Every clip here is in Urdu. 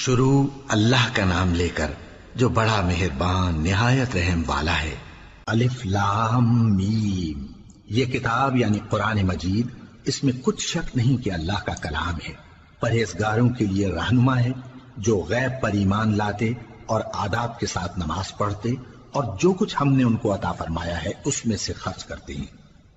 شروع اللہ کا نام لے کر جو بڑا مہربان نہایت رحم والا ہے۔ الف لام میم، یہ کتاب یعنی قرآن مجید، اس میں کچھ شک نہیں کہ اللہ کا کلام ہے، پرہیزگاروں کے لیے رہنما ہے جو غیب پر ایمان لاتے اور آداب کے ساتھ نماز پڑھتے اور جو کچھ ہم نے ان کو عطا فرمایا ہے اس میں سے خرچ کرتے ہیں،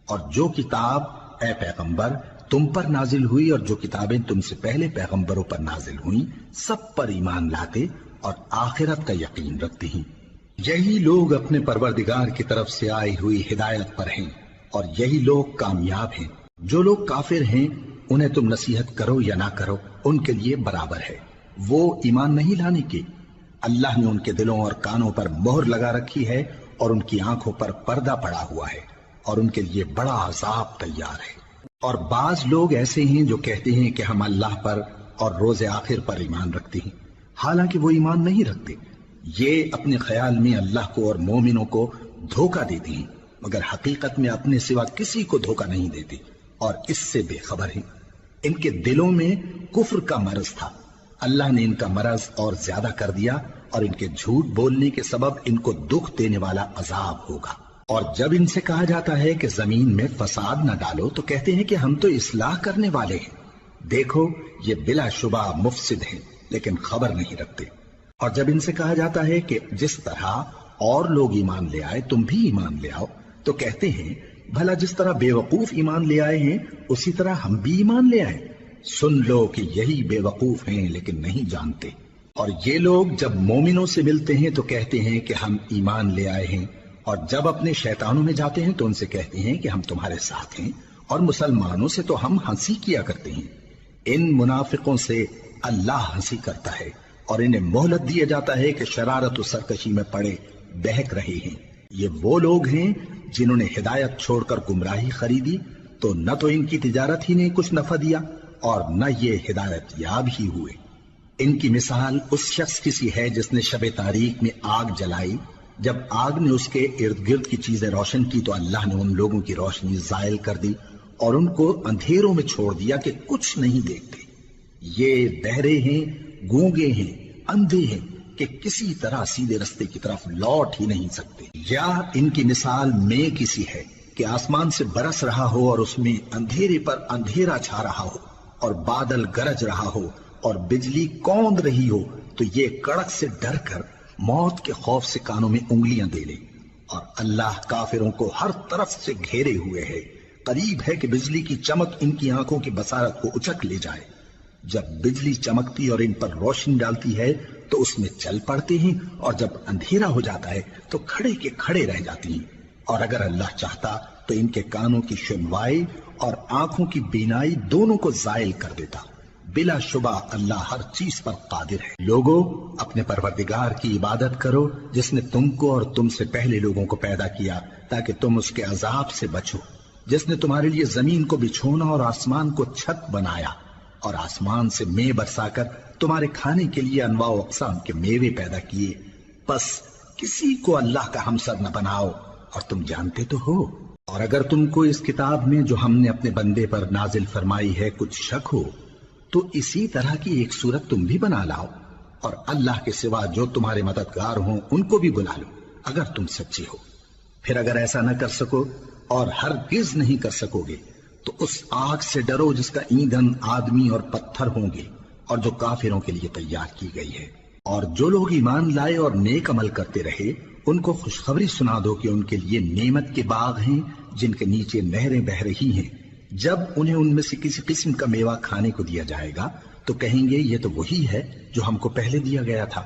اور جو کتاب اے پیغمبر تم پر نازل ہوئی اور جو کتابیں تم سے پہلے پیغمبروں پر نازل ہوئیں سب پر ایمان لاتے اور آخرت کا یقین رکھتے ہیں۔ یہی لوگ اپنے پروردگار کی طرف سے آئی ہوئی ہدایت پر ہیں اور یہی لوگ کامیاب ہیں۔ جو لوگ کافر ہیں انہیں تم نصیحت کرو یا نہ کرو ان کے لیے برابر ہے، وہ ایمان نہیں لانے کے۔ اللہ نے ان کے دلوں اور کانوں پر مہر لگا رکھی ہے اور ان کی آنکھوں پر پردہ پڑا ہوا ہے اور ان کے لیے بڑا عذاب تیار ہے۔ اور بعض لوگ ایسے ہیں جو کہتے ہیں کہ ہم اللہ پر اور روز آخر پر ایمان رکھتے ہیں، حالانکہ وہ ایمان نہیں رکھتے۔ یہ اپنے خیال میں اللہ کو اور مومنوں کو دھوکہ دیتے ہیں، مگر حقیقت میں اپنے سوا کسی کو دھوکہ نہیں دیتے اور اس سے بے خبر ہیں۔ ان کے دلوں میں کفر کا مرض تھا، اللہ نے ان کا مرض اور زیادہ کر دیا اور ان کے جھوٹ بولنے کے سبب ان کو دکھ دینے والا عذاب ہوگا۔ اور جب ان سے کہا جاتا ہے کہ زمین میں فساد نہ ڈالو تو کہتے ہیں کہ ہم تو اصلاح کرنے والے ہیں۔ دیکھو یہ بلا شبہ مفسد ہیں لیکن خبر نہیں رکھتے۔ اور جب ان سے کہا جاتا ہے کہ جس طرح اور لوگ ایمان لے آئے تم بھی ایمان لے آؤ تو کہتے ہیں بھلا جس طرح بے وقوف ایمان لے آئے ہیں اسی طرح ہم بھی ایمان لے آئے۔ سن لو کہ یہی بے وقوف ہیں لیکن نہیں جانتے۔ اور یہ لوگ جب مومنوں سے ملتے ہیں تو کہتے ہیں کہ ہم ایمان لے آئے ہیں، اور جب اپنے شیطانوں میں جاتے ہیں تو ان سے کہتے ہیں کہ ہم تمہارے ساتھ ہیں، اور مسلمانوں سے تو ہم ہنسی کیا کرتے ہیں۔ ان منافقوں سے اللہ ہنسی کرتا ہے اور انہیں مہلت دیا جاتا ہے کہ شرارت و سرکشی میں پڑے بہک رہے ہیں۔ یہ وہ لوگ ہیں جنہوں نے ہدایت چھوڑ کر گمراہی خریدی تو نہ تو ان کی تجارت ہی نے کچھ نفع دیا اور نہ یہ ہدایت یاب ہی ہوئے۔ ان کی مثال اس شخص کی سی ہے جس نے شب تاریک میں آگ جلائی، جب آگ نے اس کے ارد گرد کی چیزیں روشن کی تو اللہ نے ان لوگوں کی روشنی زائل کر دی اور ان کو اندھیروں میں چھوڑ دیا کہ کچھ نہیں دیکھتے۔ یہ بہرے ہیں، گونگے ہیں، اندھے ہیں کہ کسی طرح سیدھے رستے کی طرف لوٹ ہی نہیں سکتے۔ یا ان کی مثال میں کسی ہے کہ آسمان سے برس رہا ہو اور اس میں اندھیرے پر اندھیرا چھا رہا ہو اور بادل گرج رہا ہو اور بجلی کوند رہی ہو تو یہ کڑک سے ڈر کر موت کے خوف سے کانوں میں انگلیاں دے لے۔ اور اللہ کافروں کو ہر طرف سے گھیرے ہوئے ہے، قریب ہے کہ بجلی کی چمک ان کی آنکھوں کی بصارت کو اچک لے جائے۔ جب بجلی چمکتی اور ان پر روشنی ڈالتی ہے تو اس میں چل پڑتے ہیں، اور جب اندھیرا ہو جاتا ہے تو کھڑے کے کھڑے رہ جاتی ہیں۔ اور اگر اللہ چاہتا تو ان کے کانوں کی سنوائی اور آنکھوں کی بینائی دونوں کو زائل کر دیتا۔ بلا شبہ اللہ ہر چیز پر قادر ہے۔ لوگوں اپنے پروردگار کی عبادت کرو جس نے تم کو اور تم سے پہلے لوگوں کو پیدا کیا تاکہ تم اس کے عذاب سے بچو، جس نے تمہارے لیے زمین کو بچھونا اور آسمان کو چھت بنایا اور آسمان سے مے برسا کر تمہارے کھانے کے لیے انواع و اقسام کے میوے پیدا کیے۔ بس کسی کو اللہ کا ہمسر نہ بناؤ اور تم جانتے تو ہو۔ اور اگر تم کو اس کتاب میں جو ہم نے اپنے بندے پر نازل فرمائی ہے کچھ شک ہو تو اسی طرح کی ایک صورت تم بھی بنا لاؤ اور اللہ کے سوا جو تمہارے مددگار ہوں ان کو بھی بلا لو اگر تم سچے ہو۔ پھر اگر ایسا نہ کر سکو اور ہرگز نہیں کر سکو گے تو اس آگ سے ڈرو جس کا ایندھن آدمی اور پتھر ہوں گے اور جو کافروں کے لیے تیار کی گئی ہے۔ اور جو لوگ ایمان لائے اور نیک عمل کرتے رہے ان کو خوشخبری سنا دو کہ ان کے لیے نعمت کے باغ ہیں جن کے نیچے نہریں بہہ رہی ہیں۔ جب انہیں ان میں سے کسی قسم کا میوہ کھانے کو دیا جائے گا تو کہیں گے یہ تو وہی ہے جو ہم کو پہلے دیا گیا تھا،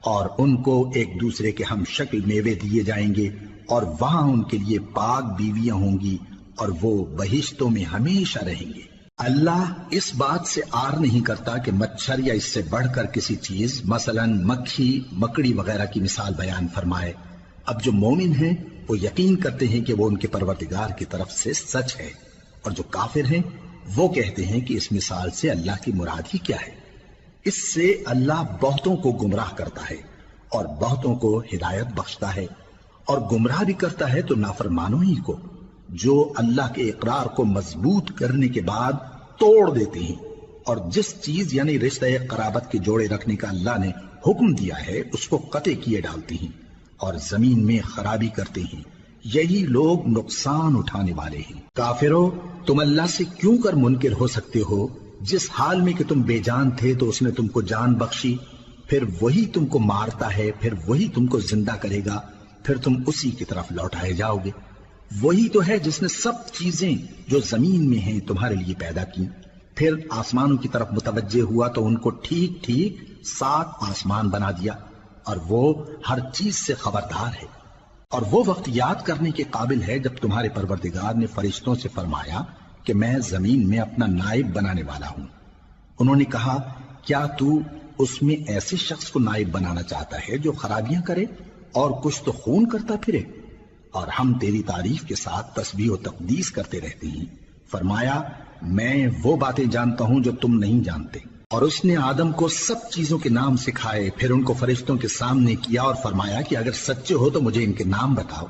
اور ان کو ایک دوسرے کے ہم شکل میوے دیے جائیں گے اور وہاں ان کے لیے پاک بیویاں ہوں گی اور وہ بہشتوں میں ہمیشہ رہیں گے۔ اللہ اس بات سے آر نہیں کرتا کہ مچھر یا اس سے بڑھ کر کسی چیز مثلا مکھی مکڑی وغیرہ کی مثال بیان فرمائے۔ اب جو مومن ہیں وہ یقین کرتے ہیں کہ وہ ان کے پروردگار کی طرف سے سچ ہے، اور جو کافر ہیں وہ کہتے ہیں کہ اس مثال سے اللہ کی مراد ہی کیا ہے۔ اس سے اللہ بہتوں کو گمراہ کرتا ہے اور بہتوں کو ہدایت بخشتا ہے، اور گمراہ بھی کرتا ہے تو نافرمانوں ہی کو، جو اللہ کے اقرار کو مضبوط کرنے کے بعد توڑ دیتے ہیں اور جس چیز یعنی رشتہ قرابت کے جوڑے رکھنے کا اللہ نے حکم دیا ہے اس کو قطع کیے ڈالتی ہیں اور زمین میں خرابی کرتے ہیں، یہی لوگ نقصان اٹھانے والے ہیں۔ کافرو، تم اللہ سے کیوں کر منکر ہو سکتے ہو؟ جس حال میں کہ تم بے جان تھے تو اس نے تم کو جان بخشی، پھر وہی تم کو مارتا ہے، پھر وہی تم کو زندہ کرے گا، پھر تم اسی کی طرف لوٹائے جاؤ گے۔ وہی تو ہے جس نے سب چیزیں جو زمین میں ہیں تمہارے لیے پیدا کی، پھر آسمانوں کی طرف متوجہ ہوا تو ان کو ٹھیک ٹھیک 7 آسمان بنا دیا، اور وہ ہر چیز سے خبردار ہے۔ اور وہ وقت یاد کرنے کے قابل ہے جب تمہارے پروردگار نے فرشتوں سے فرمایا کہ میں زمین میں اپنا نائب بنانے والا ہوں۔ انہوں نے کہا، کیا تو اس میں ایسے شخص کو نائب بنانا چاہتا ہے جو خرابیاں کرے اور کچھ تو خون کرتا پھرے؟ اور ہم تیری تعریف کے ساتھ تسبیح و تقدیس کرتے رہتے ہیں۔ فرمایا، میں وہ باتیں جانتا ہوں جو تم نہیں جانتے۔ اور اس نے آدم کو سب چیزوں کے نام سکھائے، پھر ان کو فرشتوں کے سامنے کیا اور فرمایا کہ اگر سچے ہو تو مجھے ان کے نام بتاؤ۔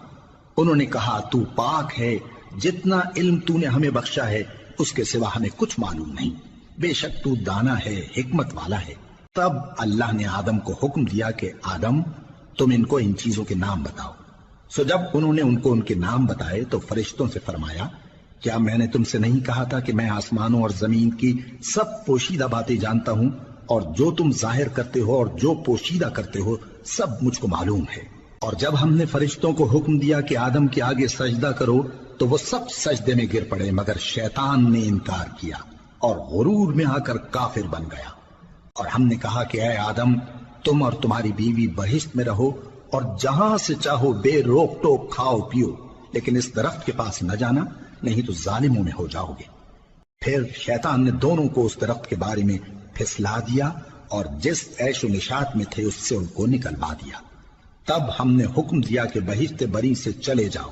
انہوں نے کہا، تو پاک ہے، جتنا علم تو نے ہمیں بخشا ہے اس کے سوا ہمیں کچھ معلوم نہیں، بے شک تو دانا ہے، حکمت والا ہے۔ تب اللہ نے آدم کو حکم دیا کہ آدم، تم ان کو ان چیزوں کے نام بتاؤ۔ سو جب انہوں نے ان کو ان کے نام بتائے تو فرشتوں سے فرمایا، کیا میں نے تم سے نہیں کہا تھا کہ میں آسمانوں اور زمین کی سب پوشیدہ باتیں جانتا ہوں، اور جو تم ظاہر کرتے ہو اور جو پوشیدہ کرتے ہو سب مجھ کو معلوم ہے۔ اور جب ہم نے فرشتوں کو حکم دیا کہ آدم کے آگے سجدہ کرو تو وہ سب سجدے میں گر پڑے مگر شیطان نے انکار کیا اور غرور میں آ کر کافر بن گیا۔ اور ہم نے کہا کہ اے آدم، تم اور تمہاری بیوی بہشت میں رہو اور جہاں سے چاہو بے روک ٹوک کھاؤ پیو، لیکن اس درخت کے پاس نہ جانا، نہیں تو ظالموں میں ہو جاؤ گے۔ پھر شیطان نے دونوں کو اس درخت کے بارے میں پھسلا دیا اور جس عیش و نشاط میں تھے اس سے ان کو نکلوا دیا۔ تب ہم نے حکم دیا کہ بہشت بری سے چلے جاؤ،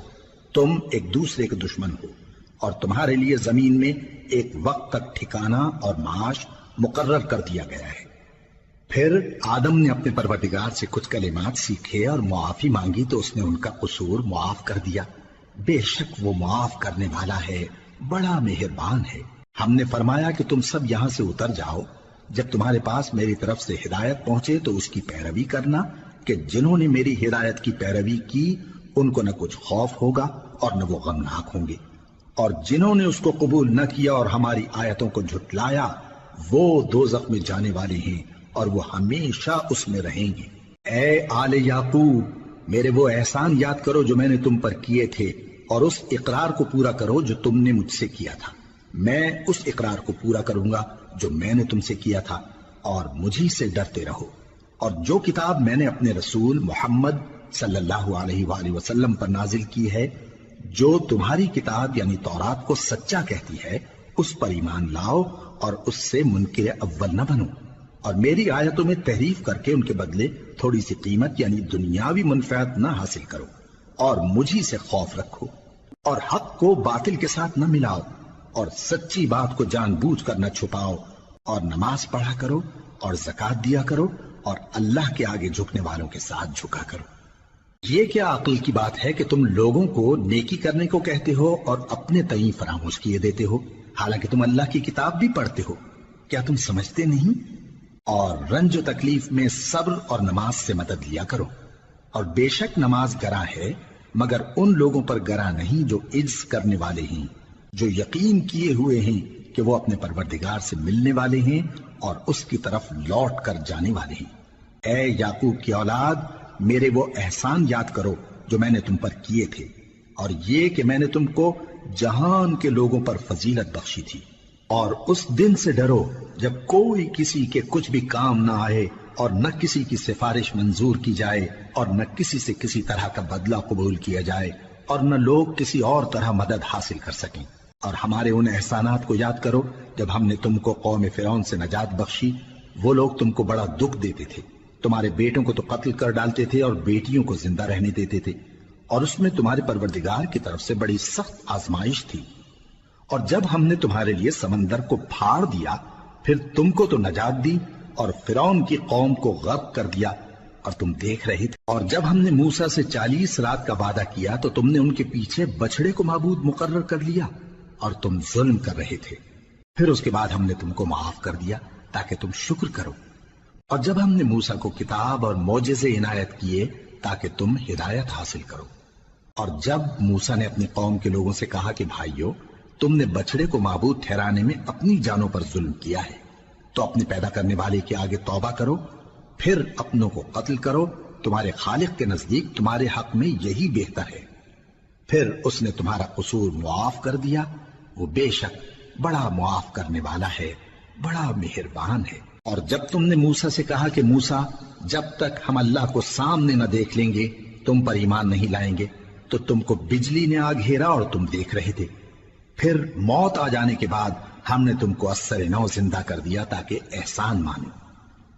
تم ایک دوسرے کے دشمن ہو، اور تمہارے لیے زمین میں ایک وقت تک ٹھکانہ اور معاش مقرر کر دیا گیا ہے۔ پھر آدم نے اپنے پروردگار سے کچھ کلمات سیکھے اور معافی مانگی تو اس نے ان کا قصور معاف کر دیا۔ بے شک وہ معاف کرنے والا ہے، بڑا مہربان ہے۔ ہم نے فرمایا کہ تم سب یہاں سے اتر جاؤ، جب تمہارے پاس میری طرف سے ہدایت پہنچے تو اس کی پیروی کرنا، کہ جنہوں نے میری ہدایت کی پیروی کی ان کو نہ کچھ خوف ہوگا اور نہ وہ غمناک ہوں گے، اور جنہوں نے اس کو قبول نہ کیا اور ہماری آیتوں کو جھٹلایا وہ دوزخ میں جانے والے ہیں اور وہ ہمیشہ اس میں رہیں گے۔ اے آل یعقوب، میرے وہ احسان یاد کرو جو میں نے تم پر کیے تھے، اور اس اقرار کو پورا کرو جو تم نے مجھ سے کیا تھا۔ میں اس اقرار کو پورا کروں گا جو میں نے تم سے کیا تھا، اور مجھی سے ڈرتے رہو۔ اور جو کتاب میں نے اپنے رسول محمد صلی اللہ علیہ وآلہ وسلم پر نازل کی ہے، جو تمہاری کتاب یعنی تورات کو سچا کہتی ہے، اس پر ایمان لاؤ اور اس سے منکر اول نہ بنو، اور میری آیتوں میں تحریف کر کے ان کے بدلے تھوڑی سی قیمت یعنی دنیاوی منفعت نہ حاصل کرو، اور مجھی سے خوف رکھو، اور حق کو باطل کے ساتھ نہ ملاؤ، اور سچی بات کو جان بوجھ کر نہ چھپاؤ، اور نماز پڑھا کرو اور زکوٰۃ دیا کرو، اور اللہ کے آگے جھکنے والوں کے ساتھ جھکا کرو۔ یہ کیا عقل کی بات ہے کہ تم لوگوں کو نیکی کرنے کو کہتے ہو اور اپنے تئیں فراموش کیے دیتے ہو، حالانکہ تم اللہ کی کتاب بھی پڑھتے ہو؟ کیا تم سمجھتے نہیں؟ اور رنج و تکلیف میں صبر اور نماز سے مدد لیا کرو، اور بے شک نماز گراں ہے مگر ان لوگوں پر گراں نہیں جو عجز کرنے والے ہیں، جو یقین کیے ہوئے ہیں کہ وہ اپنے پروردگار سے ملنے والے ہیں اور اس کی طرف لوٹ کر جانے والے ہیں۔ اے یعقوب کی اولاد، میرے وہ احسان یاد کرو جو میں نے تم پر کیے تھے، اور یہ کہ میں نے تم کو جہان کے لوگوں پر فضیلت بخشی تھی۔ اور اس دن سے ڈرو جب کوئی کسی کے کچھ بھی کام نہ آئے، اور نہ کسی کی سفارش منظور کی جائے، اور نہ کسی سے کسی طرح کا بدلہ قبول کیا جائے، اور نہ لوگ کسی اور طرح مدد حاصل کر سکیں۔ اور ہمارے ان احسانات کو یاد کرو جب ہم نے تم کو قوم فرعون سے نجات بخشی۔ وہ لوگ تم کو بڑا دکھ دیتے تھے، تمہارے بیٹوں کو تو قتل کر ڈالتے تھے اور بیٹیوں کو زندہ رہنے دیتے تھے، اور اس میں تمہارے پروردگار کی طرف سے بڑی سخت آزمائش تھی۔ اور جب ہم نے تمہارے لیے سمندر کو پھاڑ دیا پھر تم کو تو نجات دی اور فرعون کی قوم کو غرق کر دیا، اور تم دیکھ رہے تھے۔ اور جب ہم نے موسیٰ سے 40 رات کا وعدہ کیا تو تم نے ان کے پیچھے بچڑے کو معبود مقرر کر لیا، اور تم ظلم کر رہے تھے۔ پھر اس کے بعد ہم نے تم کو معاف کر دیا تاکہ تم شکر کرو، اور جب ہم نے موسیٰ کو کتاب اور معجزے عنایت کیے تاکہ تم ہدایت حاصل کرو، اور جب موسیٰ نے اپنی قوم کے لوگوں سے کہا کہ بھائیو، تم نے بچڑے کو معبود ٹھہرانے میں اپنی جانوں پر ظلم کیا ہے، تو اپنے پیدا کرنے والے کے آگے توبہ کرو، پھر اپنوں کو قتل کرو، تمہارے خالق کے نزدیک تمہارے حق میں یہی بہتر ہے۔ پھر اس نے تمہارا قصور معاف کر دیا، وہ بے شک بڑا معاف کرنے والا ہے، بڑا مہربان ہے۔ اور جب تم نے موسیٰ سے کہا کہ موسیٰ، جب تک ہم اللہ کو سامنے نہ دیکھ لیں گے تم پر ایمان نہیں لائیں گے، تو تم کو بجلی نے آ گھیرا اور تم دیکھ رہے تھے، پھر موت آ جانے کے بعد ہم نے تم کو اثر نو زندہ کر دیا تاکہ احسان مانو،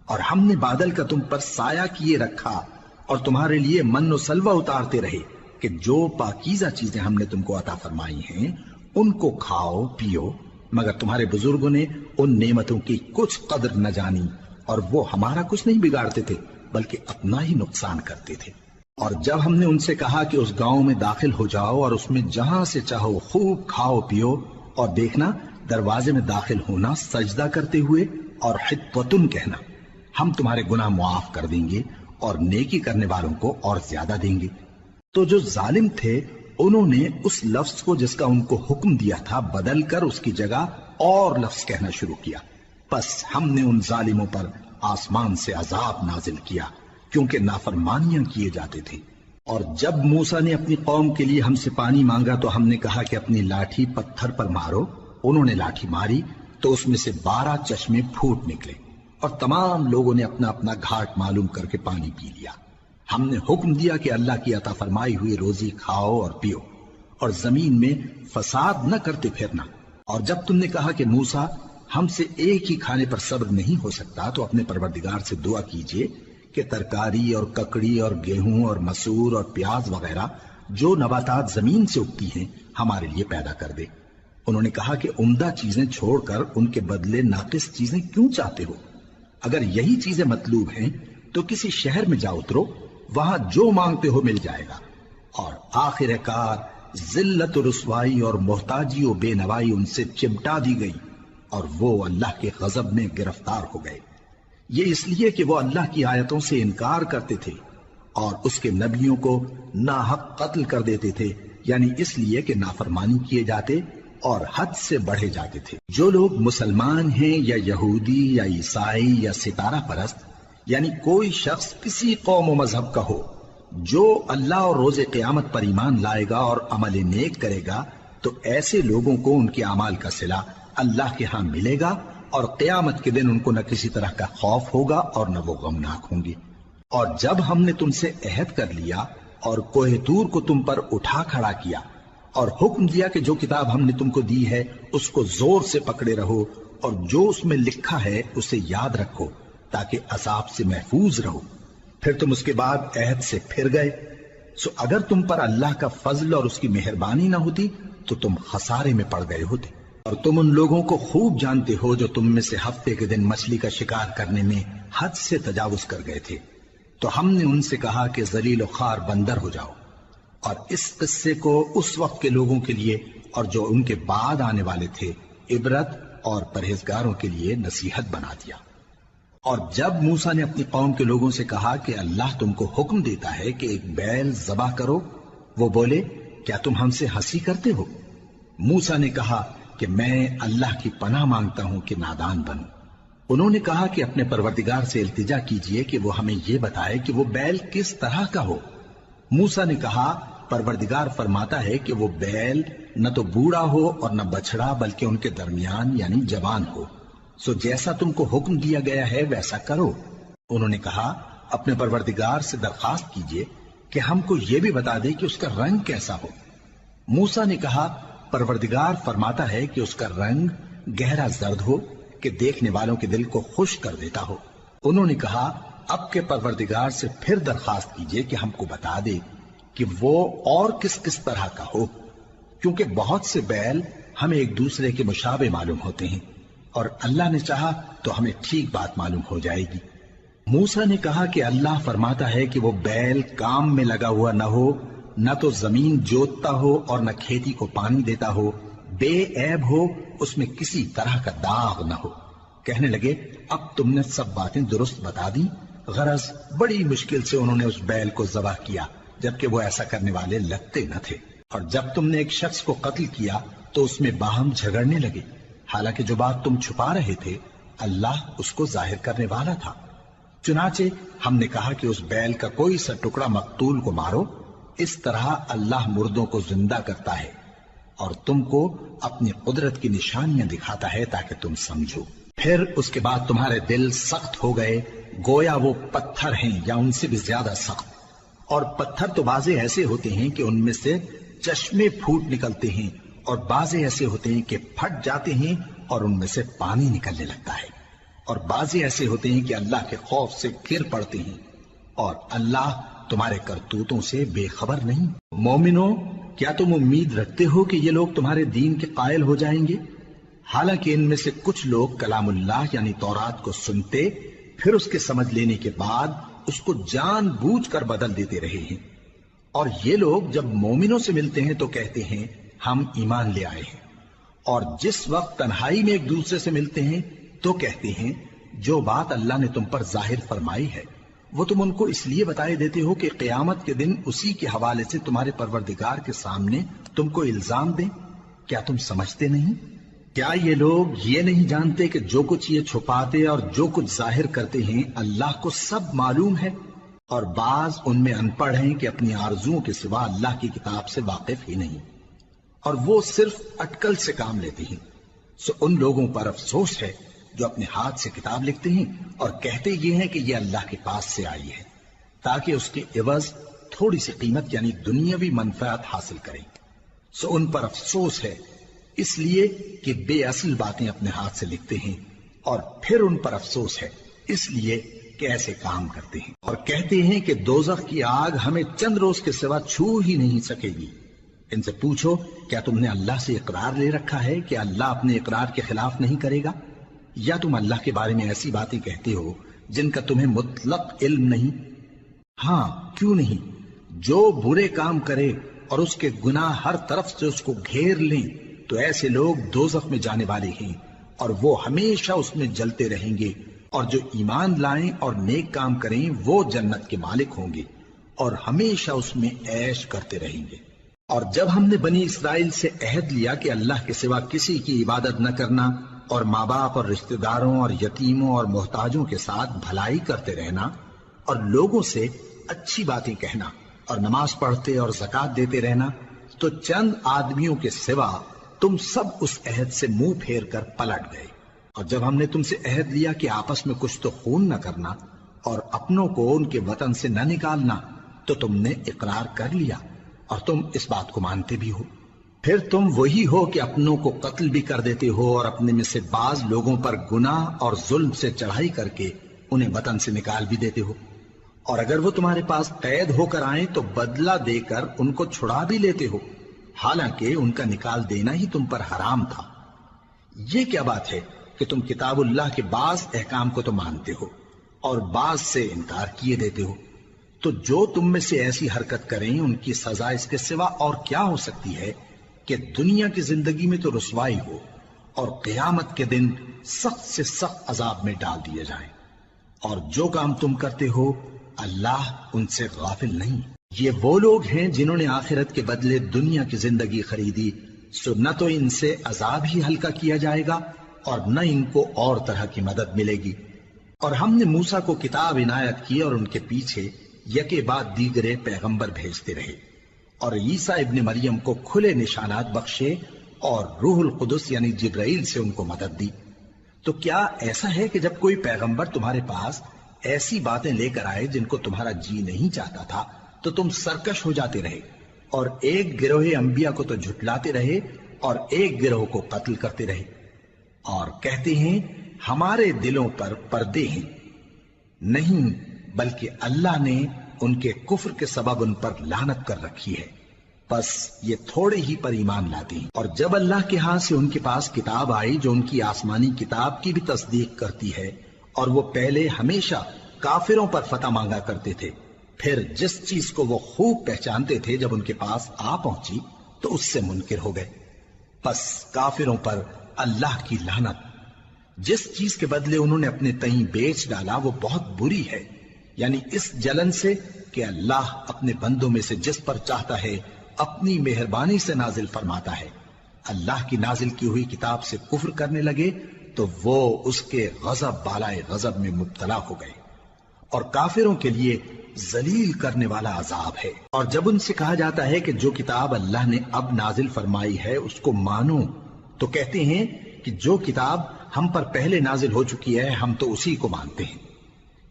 اور ہم نے بادل کا تم پر سایہ کیے رکھا اور تمہارے لیے من و سلوہ اتارتے رہے کہ جو پاکیزہ چیزیں ہم نے تم کو عطا فرمائی ہیں ان کو کھاؤ پیو، مگر تمہارے بزرگوں نے ان نعمتوں کی کچھ قدر نہ جانی، اور وہ ہمارا کچھ نہیں بگاڑتے تھے بلکہ اپنا ہی نقصان کرتے تھے۔ اور جب ہم نے ان سے کہا کہ اس گاؤں میں داخل ہو جاؤ اور اس میں جہاں سے چاہو خوب کھاؤ پیو، اور دیکھنا دروازے میں داخل ہونا سجدہ کرتے ہوئے اور حطوۃ کہنا، ہم تمہارے گناہ معاف کر دیں گے اور نیکی کرنے والوں کو اور زیادہ دیں گے۔ تو جو ظالم تھے انہوں نے اس لفظ کو جس کا ان کو حکم دیا تھا بدل کر اس کی جگہ اور لفظ کہنا شروع کیا، پس ہم نے ان ظالموں پر آسمان سے عذاب نازل کیا کیونکہ نافرمانیاں کیے جاتے تھے۔ اور جب موسیٰ نے اپنی قوم کے لیے ہم سے پانی مانگا تو ہم نے کہا کہ اپنی لاٹھی پتھر پر مارو، انہوں نے لاٹھی ماری تو اس میں سے 12 چشمے پھوٹ نکلے، اور تمام لوگوں نے اپنا اپنا گھاٹ معلوم کر کے پانی پی لیا۔ ہم نے حکم دیا کہ اللہ کی عطا فرمائی ہوئی روزی کھاؤ اور پیو، اور زمین میں فساد نہ کرتے پھرنا۔ اور جب تم نے کہا کہ موسیٰ، ہم سے ایک ہی کھانے پر صبر نہیں ہو سکتا، تو اپنے پروردگار سے دعا کیجئے کہ ترکاری اور ککڑی اور گیہوں اور مسور اور پیاز وغیرہ جو نباتات زمین سے اگتی ہیں ہمارے لیے پیدا کر دے۔ انہوں نے کہا کہ عمدہ چیزیں چھوڑ کر ان کے بدلے ناقص چیزیں کیوں چاہتے ہو؟ اگر یہی چیزیں مطلوب ہیں تو کسی شہر میں جا اترو، وہاں جو مانگتے ہو مل جائے گا۔ اور آخر کار ذلت و رسوائی اور محتاجی و بے نوائی ان سے چمٹا دی گئی، اور وہ اللہ کے غضب میں گرفتار ہو گئے، یہ اس لیے کہ وہ اللہ کی آیتوں سے انکار کرتے تھے اور اس کے نبیوں کو ناحق قتل کر دیتے تھے، یعنی اس لیے کہ نافرمانی کیے جاتے اور حد سے بڑھے جاتے تھے۔ جو لوگ مسلمان ہیں یا یہودی یا عیسائی یا ستارہ پرست، یعنی کوئی شخص کسی قوم و مذہب کا ہو، جو اللہ اور روز قیامت پر ایمان لائے گا اور عمل نیک کرے گا، تو ایسے لوگوں کو ان کے اعمال کا صلہ اللہ کے ہاں ملے گا، اور قیامت کے دن ان کو نہ کسی طرح کا خوف ہوگا اور نہ وہ غمناک ہوں گے۔ اور جب ہم نے تم سے عہد کر لیا اور کوہ طور کو تم پر اٹھا کھڑا کیا اور حکم دیا کہ جو کتاب ہم نے تم کو دی ہے اس کو زور سے پکڑے رہو، اور جو اس میں لکھا ہے اسے یاد رکھو تاکہ عذاب سے محفوظ رہو، پھر تم اس کے بعد عہد سے پھر گئے، سو اگر تم پر اللہ کا فضل اور اس کی مہربانی نہ ہوتی تو تم خسارے میں پڑ گئے ہوتے۔ اور تم ان لوگوں کو خوب جانتے ہو جو تم میں سے ہفتے کے دن مچھلی کا شکار کرنے میں حد سے تجاوز کر گئے تھے، تو ہم نے ان سے کہا کہ ذلیل و خوار بندر ہو جاؤ، اور اس قصے کو اس وقت کے لوگوں کے لیے اور جو ان کے بعد آنے والے تھے عبرت اور پرہیزگاروں کے لیے نصیحت بنا دیا۔ اور جب موسیٰ نے اپنی قوم کے لوگوں سے کہا کہ اللہ تم کو حکم دیتا ہے کہ ایک بیل ذبح کرو، وہ بولے کیا تم ہم سے ہنسی کرتے ہو؟ موسیٰ نے کہا کہ میں اللہ کی پناہ مانگتا ہوں کہ نادان بنوں۔ انہوں نے کہا کہ اپنے پروردگار سے التجا کیجئے کہ وہ ہمیں یہ بتائے کہ وہ بیل کس طرح کا ہو۔ موسیٰ نے کہا پروردگار فرماتا ہے کہ وہ بیل نہ تو بوڑھا ہو اور نہ بچڑا بلکہ ان کے درمیان یعنی جوان ہو، سو جیسا تم کو حکم دیا گیا ہے ویسا کرو۔ انہوں نے کہا اپنے پروردگار سے درخواست کیجئے کہ ہم کو یہ بھی بتا دے کہ اس کا رنگ کیسا ہو۔ موسیٰ نے کہا پروردگار فرماتا ہے کہ اس کا رنگ گہرا زرد ہو کہ دیکھنے والوں کے دل کو خوش کر دیتا ہو۔ انہوں نے کہا اب کے پروردگار سے پھر درخواست کیجئے کہ ہم کو بتا دے کہ وہ اور کس کس طرح کا ہو، کیونکہ بہت سے بیل ہمیں ایک دوسرے کے مشابہ معلوم ہوتے ہیں، اور اللہ نے چاہا تو ہمیں ٹھیک بات معلوم ہو جائے گی۔ موسیٰ نے کہا کہ اللہ فرماتا ہے کہ وہ بیل کام میں لگا ہوا نہ ہو، نہ تو زمین جوتتا ہو اور نہ کھیتی کو پانی دیتا ہو، بے عیب ہو، اس میں کسی طرح کا داغ نہ ہو۔ کہنے لگے اب تم نے سب باتیں درست بتا دی، غرض بڑی مشکل سے انہوں نے اس بیل کو ذبح کیا، جبکہ وہ ایسا کرنے والے لگتے نہ تھے۔ اور جب تم نے ایک شخص کو قتل کیا تو اس میں باہم جھگڑنے لگے، حالانکہ جو بات تم چھپا رہے تھے اللہ اس کو ظاہر کرنے والا تھا۔ چنانچہ ہم نے کہا کہ اس بیل کا کوئی سا ٹکڑا مقتول کو مارو، اس طرح اللہ مردوں کو زندہ کرتا ہے اور تم کو اپنی قدرت کی نشانیاں دکھاتا ہے تاکہ تم سمجھو۔ پھر اس کے بعد تمہارے دل سخت ہو گئے، گویا وہ پتھر ہیں یا ان سے بھی زیادہ سخت۔ اور پتھر تو بعضے ایسے ہوتے ہیں کہ ان میں سے چشمے پھوٹ نکلتے ہیں، اور بعضے ایسے ہوتے ہیں کہ پھٹ جاتے ہیں اور ان میں سے پانی نکلنے لگتا ہے، اور بعضے ایسے ہوتے ہیں کہ اللہ کے خوف سے گر پڑتے ہیں، اور اللہ تمہارے کرتوتوں سے بے خبر نہیں۔ مومنو، کیا تم امید رکھتے ہو کہ یہ لوگ تمہارے دین کے قائل ہو جائیں گے؟ حالانکہ ان میں سے کچھ لوگ کلام اللہ یعنی تورات کو سنتے، پھر اس کے سمجھ لینے کے بعد اس کو جان بوجھ کر بدل دیتے رہے ہیں، اور یہ لوگ جب مومنوں سے ملتے ہیں تو کہتے ہیں ہم ایمان لے آئے ہیں، اور جس وقت تنہائی میں ایک دوسرے سے ملتے ہیں تو کہتے ہیں جو بات اللہ نے تم پر ظاہر فرمائی ہے وہ تم ان کو اس لیے بتائے دیتے ہو کہ قیامت کے دن اسی کے حوالے سے تمہارے پروردگار کے سامنے تم کو الزام دیں۔ کیا تم سمجھتے نہیں؟ کیا یہ لوگ یہ نہیں جانتے کہ جو کچھ یہ چھپاتے اور جو کچھ ظاہر کرتے ہیں اللہ کو سب معلوم ہے؟ اور بعض ان میں ان پڑھ ہیں کہ اپنی آرزوؤں کے سوا اللہ کی کتاب سے واقف ہی نہیں، اور وہ صرف اٹکل سے کام لیتے ہیں۔ سو ان لوگوں پر افسوس ہے جو اپنے ہاتھ سے کتاب لکھتے ہیں اور کہتے یہ ہیں کہ یہ اللہ کے پاس سے آئی ہے، تاکہ اس کے عوض تھوڑی سی قیمت یعنی دنیاوی منفعت حاصل کریں۔ سو ان پر افسوس ہے اس لیے کہ بے اصل باتیں اپنے ہاتھ سے لکھتے ہیں، اور پھر ان پر افسوس ہے اس لیے کہ ایسے کام کرتے ہیں، اور کہتے ہیں کہ دوزخ کی آگ ہمیں چند روز کے سوا چھو ہی نہیں سکے گی۔ ان سے پوچھو کیا تم نے اللہ سے اقرار لے رکھا ہے کہ اللہ اپنے اقرار کے خلاف نہیں کرے گا، یا تم اللہ کے بارے میں ایسی باتیں کہتے ہو جن کا تمہیں مطلق علم نہیں؟ ہاں کیوں نہیں، جو برے کام کرے اور اس کے گناہ ہر طرف سے اس کو گھیر لیں تو ایسے لوگ دوزخ میں جانے والے ہیں، اور وہ ہمیشہ اس میں جلتے رہیں گے، اور جو ایمان لائیں اور نیک کام کریں وہ جنت کے مالک ہوں گے اور ہمیشہ اس میں عیش کرتے رہیں گے۔ اور جب ہم نے بنی اسرائیل سے عہد لیا کہ اللہ کے سوا کسی کی عبادت نہ کرنا، اور ماں باپ اور رشتہ داروں اور یتیموں اور محتاجوں کے ساتھ بھلائی کرتے رہنا، اور لوگوں سے اچھی باتیں کہنا، اور نماز پڑھتے اور زکوٰۃ دیتے رہنا، تو چند آدمیوں کے سوا تم سب اس عہد سے منہ پھیر کر پلٹ گئے۔ اور جب ہم نے تم سے عہد لیا کہ آپس میں کچھ تو خون نہ کرنا اور اپنوں کو ان کے وطن سے نہ نکالنا، تو تم نے اقرار کر لیا اور تم اس بات کو مانتے بھی ہو۔ پھر تم وہی ہو کہ اپنوں کو قتل بھی کر دیتے ہو، اور اپنے میں سے بعض لوگوں پر گناہ اور ظلم سے چڑھائی کر کے انہیں وطن سے نکال بھی دیتے ہو، اور اگر وہ تمہارے پاس قید ہو کر آئیں تو بدلہ دے کر ان کو چھڑا بھی لیتے ہو، حالانکہ ان کا نکال دینا ہی تم پر حرام تھا۔ یہ کیا بات ہے کہ تم کتاب اللہ کے بعض احکام کو تو مانتے ہو اور بعض سے انکار کیے دیتے ہو؟ تو جو تم میں سے ایسی حرکت کریں ان کی سزا اس کے سوا اور کیا ہو سکتی ہے کہ دنیا کی زندگی میں تو رسوائی ہو اور قیامت کے دن سخت سے سخت عذاب میں ڈال دیے جائیں۔ اور جو کام تم کرتے ہو اللہ ان سے غافل نہیں۔ یہ وہ لوگ ہیں جنہوں نے آخرت کے بدلے دنیا کی زندگی خریدی، سو نہ تو ان سے عذاب ہی ہلکا کیا جائے گا اور نہ ان کو اور طرح کی مدد ملے گی۔ اور ہم نے موسیٰ کو کتاب عنایت کی اور ان کے پیچھے یکے بعد دیگرے پیغمبر بھیجتے رہے، اور عیسیٰ ابن مریم کو کھلے نشانات بخشے اور روح القدس یعنی جبرائیل سے ان کو مدد دی۔ تو کیا ایسا ہے کہ جب کوئی پیغمبر تمہارے پاس ایسی باتیں لے کر آئے جن کو تمہارا جی نہیں چاہتا تھا تو تم سرکش ہو جاتے رہے، اور ایک گروہ انبیاء کو تو جھٹلاتے رہے اور ایک گروہ کو قتل کرتے رہے، اور کہتے ہیں ہمارے دلوں پر پردے ہیں؟ نہیں، بلکہ اللہ نے ان کے کفر کے سبب ان پر لعنت کر رکھی ہے، بس یہ تھوڑے ہی پر ایمان لاتے ہیں۔ اور جب اللہ کے ہاں سے ان کے پاس کتاب آئی جو ان کی آسمانی کتاب کی بھی تصدیق کرتی ہے، اور وہ پہلے ہمیشہ کافروں پر فتح مانگا کرتے تھے، پھر جس چیز کو وہ خوب پہچانتے تھے جب ان کے پاس آ پہنچی تو اس سے منکر ہو گئے۔ پس کافروں پر اللہ کی لعنت۔ جس چیز کے بدلے انہوں نے اپنے تئیں بیچ ڈالا وہ بہت بری ہے، یعنی اس جلن سے کہ اللہ اپنے بندوں میں سے جس پر چاہتا ہے اپنی مہربانی سے نازل فرماتا ہے۔ اللہ کی نازل کی ہوئی کتاب سے کفر کرنے لگے تو وہ اس کے غضب بالائے غضب میں مبتلا ہو گئے، اور کافروں کے لیے ذلیل کرنے والا عذاب ہے۔ اور جب ان سے کہا جاتا ہے کہ جو کتاب اللہ نے اب نازل فرمائی ہے اس کو مانو، تو کہتے ہیں کہ جو کتاب ہم پر پہلے نازل ہو چکی ہے ہم تو اسی کو مانتے ہیں،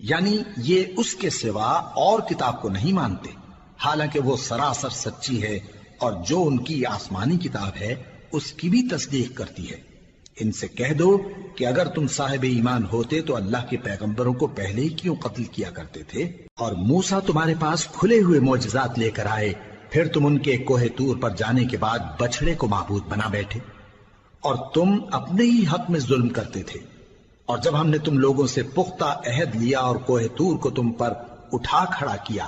یعنی یہ اس کے سوا اور کتاب کو نہیں مانتے، حالانکہ وہ سراسر سچی ہے، اور جو ان کی آسمانی کتاب ہے اس کی بھی تصدیق کرتی ہے۔ ان سے کہہ دو کہ اگر تم صاحب ایمان ہوتے تو اللہ کے پیغمبروں کو پہلے ہی کیوں قتل کیا کرتے تھے؟ اور موسیٰ تمہارے پاس کھلے ہوئے معجزات لے کر آئے، پھر تم ان کے کوہ طور پر جانے کے بعد بچڑے کو معبود بنا بیٹھے، اور تم اپنے ہی حق میں ظلم کرتے تھے۔ اور جب ہم نے تم لوگوں سے پختہ عہد لیا اور کوہ طور کو تم پر اٹھا کھڑا کیا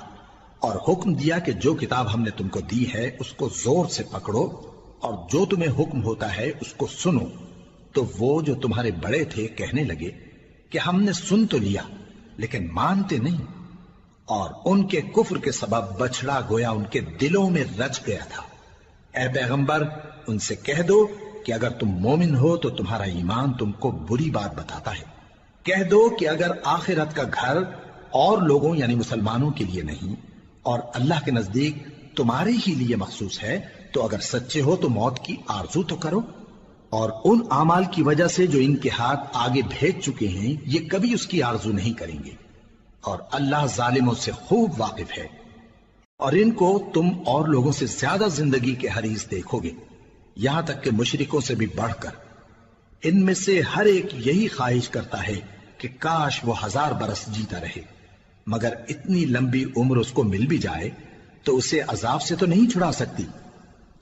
اور حکم دیا کہ جو کتاب ہم نے تم کو دی ہے اس کو زور سے پکڑو اور جو تمہیں حکم ہوتا ہے اس کو سنو، تو وہ جو تمہارے بڑے تھے کہنے لگے کہ ہم نے سن تو لیا لیکن مانتے نہیں، اور ان کے کفر کے سبب بچڑا گویا ان کے دلوں میں رچ گیا تھا۔ اے پیغمبر ان سے کہہ دو کہ اگر تم مومن ہو تو تمہارا ایمان تم کو بری بات بتاتا ہے۔ کہہ دو کہ اگر آخرت کا گھر اور لوگوں یعنی مسلمانوں کے لیے نہیں اور اللہ کے نزدیک تمہارے ہی لیے مخصوص ہے تو اگر سچے ہو تو موت کی آرزو تو کرو، اور ان اعمال کی وجہ سے جو ان کے ہاتھ آگے بھیج چکے ہیں یہ کبھی اس کی آرزو نہیں کریں گے، اور اللہ ظالموں سے خوب واقف ہے۔ اور ان کو تم اور لوگوں سے زیادہ زندگی کے حریص دیکھو گے، یہاں تک کہ مشرکوں سے بھی بڑھ کر۔ ان میں سے ہر ایک یہی خواہش کرتا ہے کہ کاش وہ 1000 برس جیتا رہے، مگر اتنی لمبی عمر اس کو مل بھی جائے تو اسے عذاب سے تو نہیں چھڑا سکتی،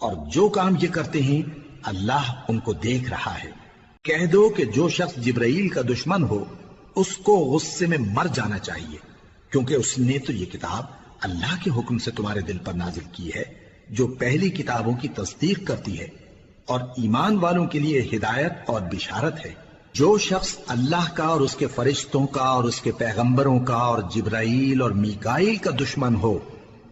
اور جو کام یہ کرتے ہیں اللہ ان کو دیکھ رہا ہے۔ کہہ دو کہ جو شخص جبرائیل کا دشمن ہو اس کو غصے میں مر جانا چاہیے، کیونکہ اس نے تو یہ کتاب اللہ کے حکم سے تمہارے دل پر نازل کی ہے جو پہلی کتابوں کی تصدیق کرتی ہے، اور ایمان والوں کے لیے ہدایت اور بشارت ہے۔ جو شخص اللہ کا اور اس کے فرشتوں کا اور اس کے پیغمبروں کا اور جبرائیل اور میکائیل کا دشمن ہو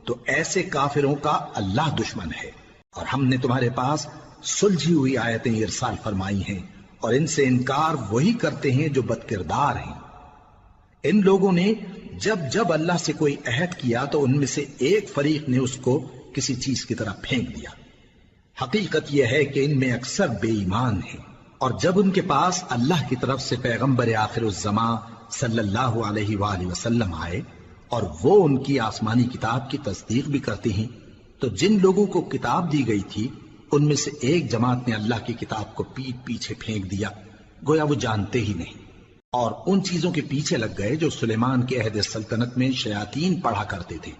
تو ایسے کافروں کا اللہ دشمن ہے۔ اور ہم نے تمہارے پاس سلجھی ہوئی آیتیں ارسال فرمائی ہیں، اور ان سے انکار وہی کرتے ہیں جو بد کردار ہیں۔ ان لوگوں نے جب جب اللہ سے کوئی عہد کیا تو ان میں سے ایک فریق نے اس کو کسی چیز کی طرح پھینک دیا۔ حقیقت یہ ہے کہ ان میں اکثر بے ایمان ہیں، اور جب ان کے پاس اللہ کی طرف سے پیغمبر آخر الزماں صلی اللہ علیہ وآلہ وسلم آئے اور وہ ان کی آسمانی کتاب کی تصدیق بھی کرتے ہیں، تو جن لوگوں کو کتاب دی گئی تھی ان میں سے ایک جماعت نے اللہ کی کتاب کو پیٹ پیچھے پھینک دیا، گویا وہ جانتے ہی نہیں، اور ان چیزوں کے پیچھے لگ گئے جو سلیمان کے عہد سلطنت میں شیاطین پڑھا کرتے تھے۔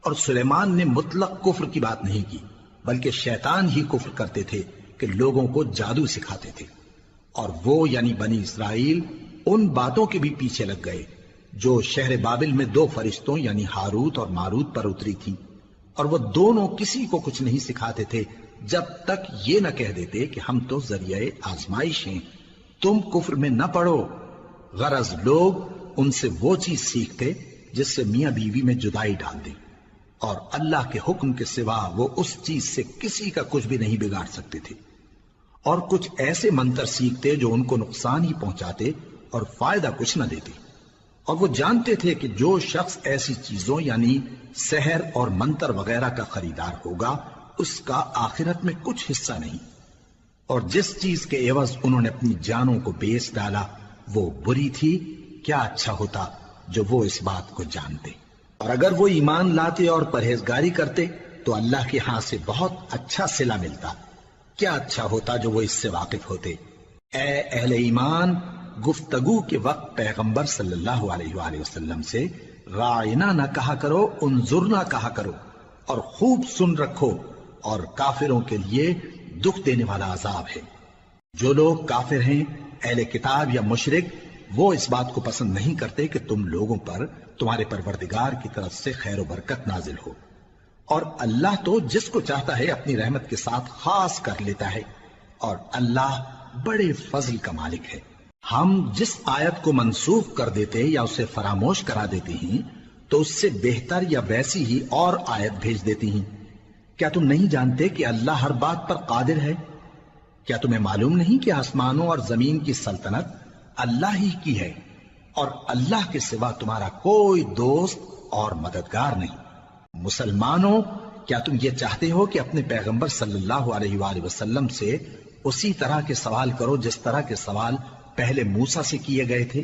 اور سلیمان نے مطلق کفر کی بات نہیں کی، بلکہ شیطان ہی کفر کرتے تھے کہ لوگوں کو جادو سکھاتے تھے، اور وہ یعنی بنی اسرائیل ان باتوں کے بھی پیچھے لگ گئے جو شہر بابل میں 2 فرشتوں یعنی ہاروت اور ماروت پر اتری تھی، اور وہ دونوں کسی کو کچھ نہیں سکھاتے تھے جب تک یہ نہ کہہ دیتے کہ ہم تو ذریعہ آزمائش ہیں، تم کفر میں نہ پڑو۔ غرض لوگ ان سے وہ چیز سیکھتے جس سے میاں بیوی میں جدائی ڈال دیں، اور اللہ کے حکم کے سوا وہ اس چیز سے کسی کا کچھ بھی نہیں بگاڑ سکتے تھے، اور کچھ ایسے منتر سیکھتے جو ان کو نقصان ہی پہنچاتے اور فائدہ کچھ نہ دیتے، اور وہ جانتے تھے کہ جو شخص ایسی چیزوں یعنی سحر اور منتر وغیرہ کا خریدار ہوگا اس کا آخرت میں کچھ حصہ نہیں، اور جس چیز کے عوض انہوں نے اپنی جانوں کو بیچ ڈالا وہ بری تھی، کیا اچھا ہوتا جو وہ اس بات کو جانتے۔ اور اگر وہ ایمان لاتے اور پرہیزگاری کرتے تو اللہ کے ہاں سے بہت اچھا صلہ ملتا، کیا اچھا ہوتا جو وہ اس سے واقف ہوتے۔ اے اہل ایمان، گفتگو کے وقت پیغمبر صلی اللہ علیہ وآلہ وسلم سے راعنا نہ کہا کرو، انظرنا کہا کرو، اور خوب سن رکھو، اور کافروں کے لیے دکھ دینے والا عذاب ہے۔ جو لوگ کافر ہیں، اہل کتاب یا مشرک، وہ اس بات کو پسند نہیں کرتے کہ تم لوگوں پر تمہارے پروردگار کی طرف سے خیر و برکت نازل ہو، اور اللہ تو جس کو چاہتا ہے اپنی رحمت کے ساتھ خاص کر لیتا ہے، اور اللہ بڑے فضل کا مالک ہے۔ ہم جس آیت کو منسوخ کر دیتے یا اسے فراموش کرا دیتے ہیں تو اس سے بہتر یا ویسی ہی اور آیت بھیج دیتی ہیں۔ کیا تم نہیں جانتے کہ اللہ ہر بات پر قادر ہے؟ کیا تمہیں معلوم نہیں کہ آسمانوں اور زمین کی سلطنت اللہ ہی کی ہے اور اللہ کے سوا تمہارا کوئی دوست اور مددگار نہیں؟ مسلمانوں، کیا تم یہ چاہتے ہو کہ اپنے پیغمبر صلی اللہ علیہ وآلہ وسلم سے اسی طرح کے سوال کرو جس طرح کے سوال پہلے موسیٰ سے کیے گئے تھے؟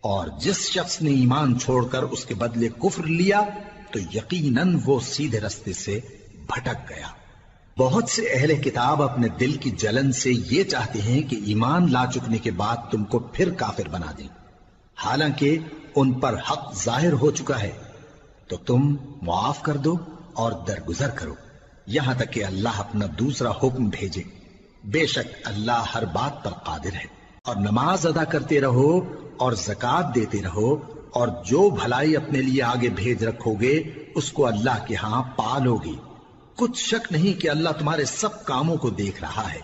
اور جس شخص نے ایمان چھوڑ کر اس کے بدلے کفر لیا تو یقیناً وہ سیدھے رستے سے بھٹک گیا۔ بہت سے اہل کتاب اپنے دل کی جلن سے یہ چاہتے ہیں کہ ایمان لا چکنے کے بعد تم کو پھر کافر بنا دیں، حالانکہ ان پر حق ظاہر ہو چکا ہے۔ تو تم معاف کر دو اور درگزر کرو یہاں تک کہ اللہ اپنا دوسرا حکم بھیجے۔ بے شک اللہ ہر بات پر قادر ہے۔ اور نماز ادا کرتے رہو اور زکوٰۃ دیتے رہو، اور جو بھلائی اپنے لیے آگے بھیج رکھو گے اس کو اللہ کے ہاں پالو گے۔ کچھ شک نہیں کہ اللہ تمہارے سب کاموں کو دیکھ رہا ہے۔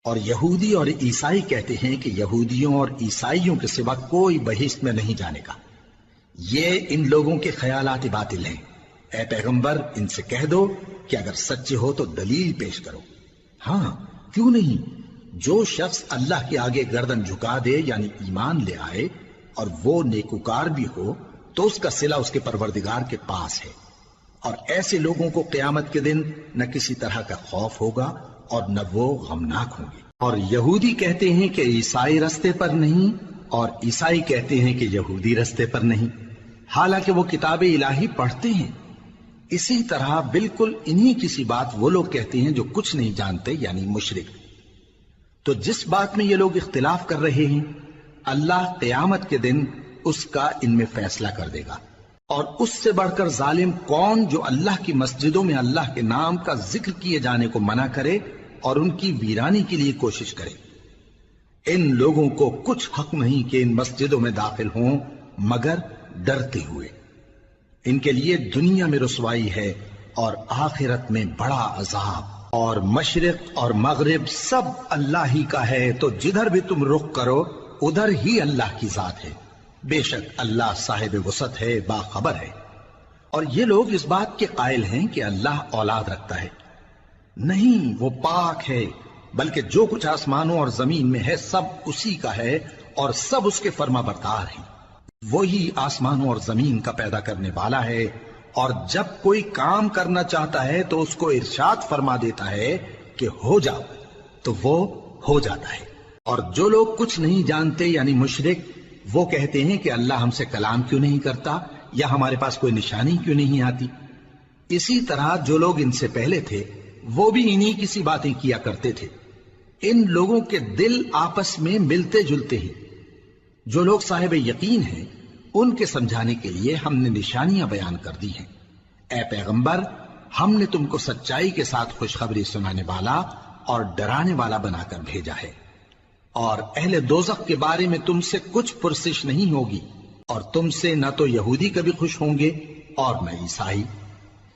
اور یہودی اور عیسائی کہتے ہیں کہ یہودیوں اور عیسائیوں کے سوا کوئی بہشت میں نہیں جانے کا۔ یہ ان لوگوں کے خیالات باطل ہیں۔ اے پیغمبر، ان سے کہہ دو کہ اگر سچے ہو تو دلیل پیش کرو۔ ہاں، کیوں نہیں؟ جو شخص اللہ کے آگے گردن جھکا دے یعنی ایمان لے آئے اور وہ نیکوکار بھی ہو تو اس کا صلہ اس کے پروردگار کے پاس ہے۔ اور ایسے لوگوں کو قیامت کے دن نہ کسی طرح کا خوف ہوگا اور نہ وہ غمناک ہوں گے۔ اور یہودی کہتے ہیں کہ عیسائی رستے پر نہیں، اور عیسائی کہتے ہیں کہ یہودی رستے پر نہیں، حالانکہ وہ کتاب الہی پڑھتے ہیں۔ اسی طرح بالکل انہی کسی بات وہ لوگ کہتے ہیں جو کچھ نہیں جانتے یعنی مشرک۔ تو جس بات میں یہ لوگ اختلاف کر رہے ہیں اللہ قیامت کے دن اس کا ان میں فیصلہ کر دے گا۔ اور اس سے بڑھ کر ظالم کون جو اللہ کی مسجدوں میں اللہ کے نام کا ذکر کیے جانے کو منع کرے اور ان کی ویرانی کے لیے کوشش کرے۔ ان لوگوں کو کچھ حق نہیں کہ ان مسجدوں میں داخل ہوں مگر ڈرتے ہوئے۔ ان کے لیے دنیا میں رسوائی ہے اور آخرت میں بڑا عذاب۔ اور مشرق اور مغرب سب اللہ ہی کا ہے، تو جدھر بھی تم رخ کرو ادھر ہی اللہ کی ذات ہے۔ بے شک اللہ صاحب وسعت ہے، باخبر ہے۔ اور یہ لوگ اس بات کے قائل ہیں کہ اللہ اولاد رکھتا ہے۔ نہیں، وہ پاک ہے، بلکہ جو کچھ آسمانوں اور زمین میں ہے سب اسی کا ہے اور سب اس کے فرما بردار ہیں۔ وہی آسمانوں اور زمین کا پیدا کرنے والا ہے، اور جب کوئی کام کرنا چاہتا ہے تو اس کو ارشاد فرما دیتا ہے کہ ہو جاؤ، تو وہ ہو جاتا ہے۔ اور جو لوگ کچھ نہیں جانتے یعنی مشرک، وہ کہتے ہیں کہ اللہ ہم سے کلام کیوں نہیں کرتا یا ہمارے پاس کوئی نشانی کیوں نہیں آتی۔ اسی طرح جو لوگ ان سے پہلے تھے وہ بھی انہی کسی باتیں کیا کرتے تھے۔ ان لوگوں کے دل آپس میں ملتے جلتے ہیں۔ جو لوگ صاحب یقین ہیں ان کے سمجھانے کے لیے ہم نے نشانیاں بیان کر دی ہیں۔ اے پیغمبر، ہم نے تم کو سچائی کے ساتھ خوشخبری سنانے والا اور ڈرانے والا بنا کر بھیجا ہے۔ اور اہل دوزخ کے بارے میں تم سے کچھ پرسش نہیں ہوگی، اور تم سے نہ تو یہودی کبھی خوش ہوں گے اور نہ عیسائی،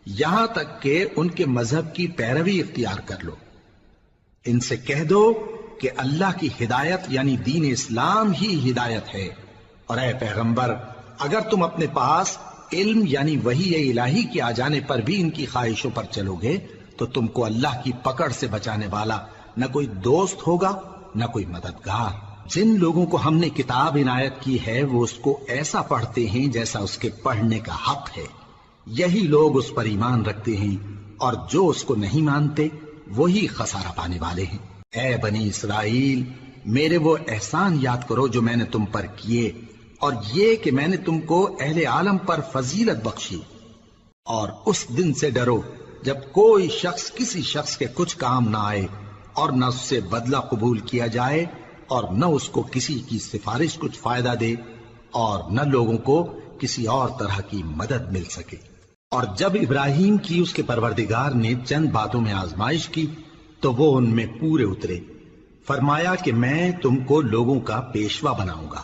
یہاں تک کہ ان کے مذہب کی پیروی اختیار کر لو۔ ان سے کہہ دو کہ اللہ کی ہدایت یعنی دین اسلام ہی ہدایت ہے۔ اور اے پیغمبر، اگر تم اپنے پاس علم یعنی وحی الہی کے آ جانے پر بھی ان کی خواہشوں پر چلو گے تو تم کو اللہ کی پکڑ سے بچانے والا نہ کوئی دوست ہوگا نہ کوئی مددگار۔ جن لوگوں کو ہم نے کتاب عنایت کی ہے وہ اس کو ایسا پڑھتے ہیں جیسا اس کے پڑھنے کا حق ہے، یہی لوگ اس پر ایمان رکھتے ہیں، اور جو اس کو نہیں مانتے وہی خسارہ پانے والے ہیں۔ اے بنی اسرائیل، میرے وہ احسان یاد کرو جو میں نے تم پر کیے، اور یہ کہ میں نے تم کو اہل عالم پر فضیلت بخشی۔ اور اس دن سے ڈرو جب کوئی شخص کسی شخص کے کچھ کام نہ آئے اور نہ اس سے بدلہ قبول کیا جائے، اور نہ اس کو کسی کی سفارش کچھ فائدہ دے، اور نہ لوگوں کو کسی اور طرح کی مدد مل سکے۔ اور جب ابراہیم کی اس کے پروردگار نے چند باتوں میں آزمائش کی تو وہ ان میں پورے اترے۔ فرمایا کہ میں تم کو لوگوں کا پیشوا بناؤں گا۔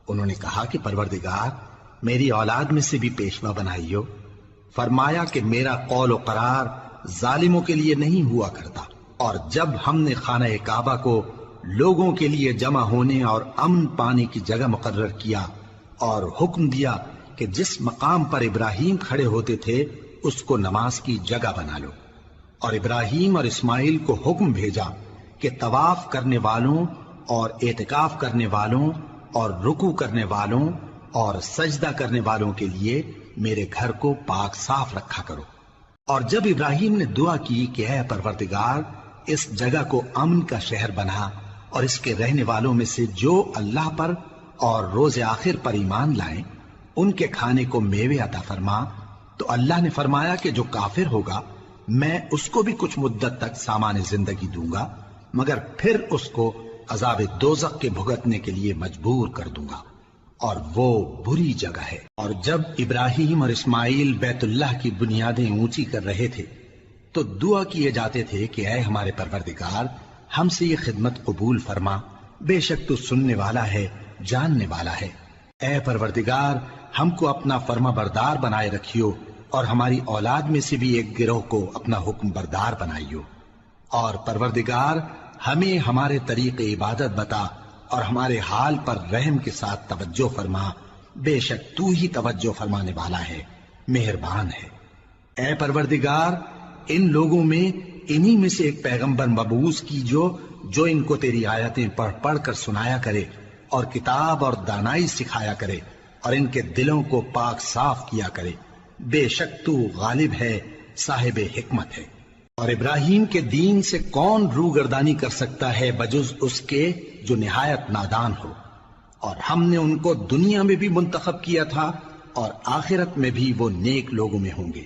انہوں نے کہا کہ پروردگار، میری اولاد میں سے بھی پیشوا بنائی ہو۔ فرمایا کہ میرا قول و قرار ظالموں کے لیے نہیں ہوا کرتا، اور جب ہم نے خانہ کعبہ کو لوگوں کے لیے جمع ہونے اور امن پانے کی جگہ مقرر کیا اور حکم دیا کہ جس مقام پر ابراہیم کھڑے ہوتے تھے اس کو نماز کی جگہ بنا لو، اور ابراہیم اور اسماعیل کو حکم بھیجا کہ طواف کرنے والوں اور اعتکاف کرنے والوں اور رکوع کرنے والوں اور سجدہ کرنے والوں کے لیے میرے گھر کو پاک صاف رکھا کرو۔ اور جب ابراہیم نے دعا کی کہ اے پروردگار اس جگہ کو امن کا شہر بنا اور اس کے رہنے والوں میں سے جو اللہ پر اور روز آخر پر ایمان لائیں ان کے کھانے کو میوے عطا فرما، تو اللہ نے فرمایا کہ جو کافر ہوگا میں اس کو بھی کچھ مدت تک سامان زندگی دوں گا، مگر پھر اس کو عذاب دوزخ کے بھگتنے کے لیے مجبور کر دوں گا، اور وہ بری جگہ ہے۔ اور جب ابراہیم اور اسماعیل بیت اللہ کی بنیادیں اونچی کر رہے تھے تو دعا کیے جاتے تھے کہ اے ہمارے پروردگار ہم سے یہ خدمت قبول فرما، بے شک تو سننے والا ہے، جاننے والا ہے۔ اے پروردگار ہم کو اپنا فرما بردار بنائے رکھیو، اور ہماری اولاد میں سے بھی ایک گروہ کو اپنا حکم بردار بنائیو، اور پروردگار ہمیں ہمارے طریق عبادت بتا اور ہمارے حال پر رحم کے ساتھ توجہ فرما، بے شک تو ہی توجہ فرمانے والا ہے، مہربان ہے۔ اے پروردگار ان لوگوں میں انہی میں سے ایک پیغمبر مبعوث کی جو ان کو تیری آیتیں پڑھ پڑھ کر سنایا کرے اور کتاب اور دانائی سکھایا کرے اور ان کے دلوں کو پاک صاف کیا کرے، بے شک تو غالب ہے، صاحب حکمت ہے۔ اور ابراہیم کے دین سے کون روگردانی کر سکتا ہے بجز اس کے جو نہایت نادان ہو، اور ہم نے ان کو دنیا میں بھی منتخب کیا تھا اور آخرت میں بھی وہ نیک لوگوں میں ہوں گے۔